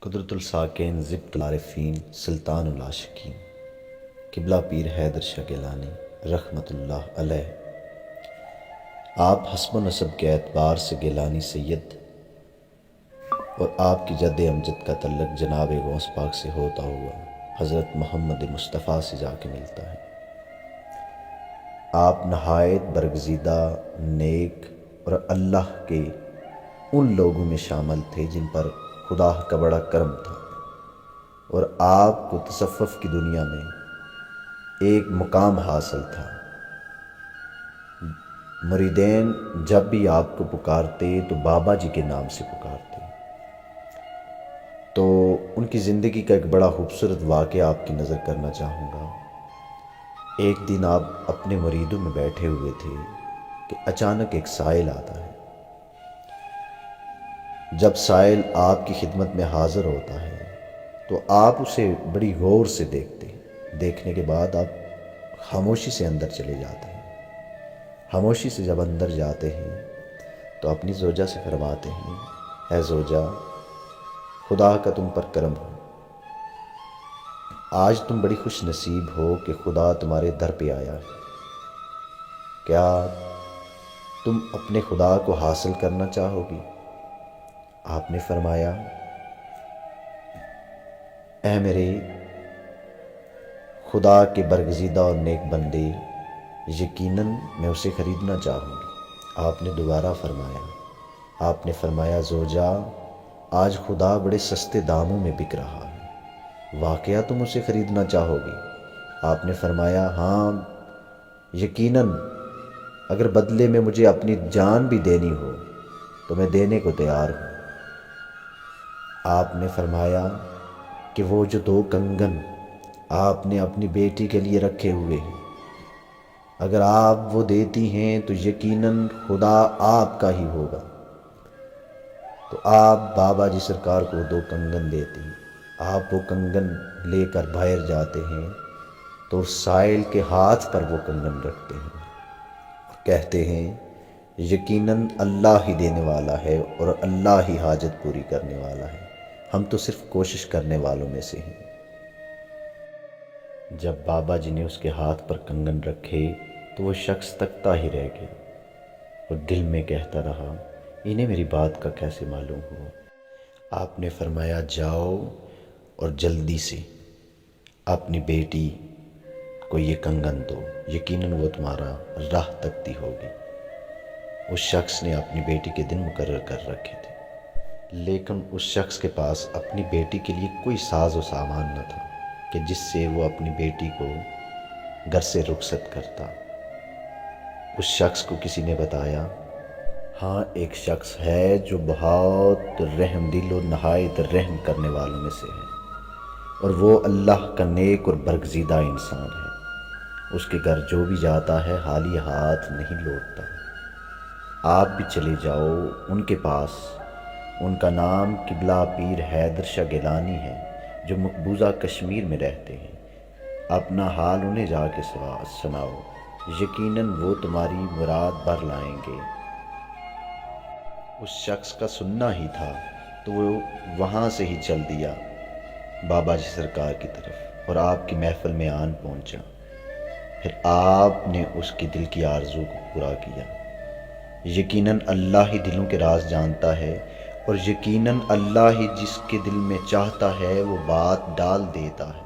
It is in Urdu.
قدرت الساکین ضبط العارفین سلطان العاشقین قبلہ پیر حیدر شاہ گیلانی رحمۃ اللہ علیہ۔ آپ حسب و نسب کے اعتبار سے گیلانی سید اور آپ کی جد امجد کا تعلق جناب غوث پاک سے ہوتا ہوا حضرت محمد مصطفیٰ سے جا کے ملتا ہے۔ آپ نہایت برگزیدہ، نیک اور اللہ کے ان لوگوں میں شامل تھے جن پر خدا کا بڑا کرم تھا، اور آپ کو تصوف کی دنیا میں ایک مقام حاصل تھا۔ مریدین جب بھی آپ کو پکارتے تو بابا جی کے نام سے پکارتے۔ تو ان کی زندگی کا ایک بڑا خوبصورت واقعہ آپ کی نظر کرنا چاہوں گا۔ ایک دن آپ اپنے مریدوں میں بیٹھے ہوئے تھے کہ اچانک ایک سائل آتا ہے۔ جب سائل آپ کی خدمت میں حاضر ہوتا ہے تو آپ اسے بڑی غور سے دیکھتے ہیں۔ دیکھنے کے بعد آپ خاموشی سے اندر چلے جاتے ہیں۔ خاموشی سے جب اندر جاتے ہیں تو اپنی زوجہ سے فرماتے ہیں، اے زوجہ، خدا کا تم پر کرم ہو، آج تم بڑی خوش نصیب ہو کہ خدا تمہارے در پہ آیا ہے۔ کیا تم اپنے خدا کو حاصل کرنا چاہو گی؟ آپ نے فرمایا، اے میرے خدا کے برگزیدہ اور نیک بندے، یقیناً میں اسے خریدنا چاہوں گی۔ آپ نے دوبارہ فرمایا، آپ نے فرمایا، زوجہ، آج خدا بڑے سستے داموں میں بک رہا ہے، واقعہ تم اسے خریدنا چاہو گی؟ آپ نے فرمایا، ہاں یقیناً، اگر بدلے میں مجھے اپنی جان بھی دینی ہو تو میں دینے کو تیار ہوں۔ آپ نے فرمایا کہ وہ جو 2 کنگن آپ نے اپنی بیٹی کے لیے رکھے ہوئے ہیں، اگر آپ وہ دیتی ہیں تو یقیناً خدا آپ کا ہی ہوگا۔ تو آپ بابا جی سرکار کو 2 کنگن دیتے ہیں۔ آپ وہ کنگن لے کر باہر جاتے ہیں تو سائل کے ہاتھ پر وہ کنگن رکھتے ہیں اور کہتے ہیں، یقیناً اللہ ہی دینے والا ہے اور اللہ ہی حاجت پوری کرنے والا ہے، ہم تو صرف کوشش کرنے والوں میں سے ہیں۔ جب بابا جی نے اس کے ہاتھ پر کنگن رکھے تو وہ شخص تکتا ہی رہ گیا اور دل میں کہتا رہا، انہیں میری بات کا کیسے معلوم ہوا؟ آپ نے فرمایا، جاؤ اور جلدی سے اپنی بیٹی کو یہ کنگن دو، یقیناً وہ تمہارا راہ تکتی ہوگی۔ اس شخص نے اپنی بیٹی کے دن مقرر کر رکھے تھے، لیکن اس شخص کے پاس اپنی بیٹی کے لیے کوئی ساز و سامان نہ تھا کہ جس سے وہ اپنی بیٹی کو گھر سے رخصت کرتا۔ اس شخص کو کسی نے بتایا، ہاں ایک شخص ہے جو بہت رحم دل اور نہایت رحم کرنے والوں میں سے ہے، اور وہ اللہ کا نیک اور برگزیدہ انسان ہے۔ اس کے گھر جو بھی جاتا ہے خالی ہاتھ نہیں لوٹتا۔ آپ بھی چلے جاؤ ان کے پاس۔ ان کا نام قبلہ پیر حیدر شاہ گیلانی ہے، جو مقبوضہ کشمیر میں رہتے ہیں۔ اپنا حال انہیں جا کے سناؤ، یقیناً وہ تمہاری مراد بھر لائیں گے۔ اس شخص کا سننا ہی تھا تو وہ وہاں سے ہی چل دیا بابا جی سرکار کی طرف اور آپ کی محفل میں آن پہنچا۔ پھر آپ نے اس کی دل کی آرزو کو پورا کیا۔ یقیناً اللہ ہی دلوں کے راز جانتا ہے، اور یقیناً اللہ ہی جس کے دل میں چاہتا ہے وہ بات ڈال دیتا ہے۔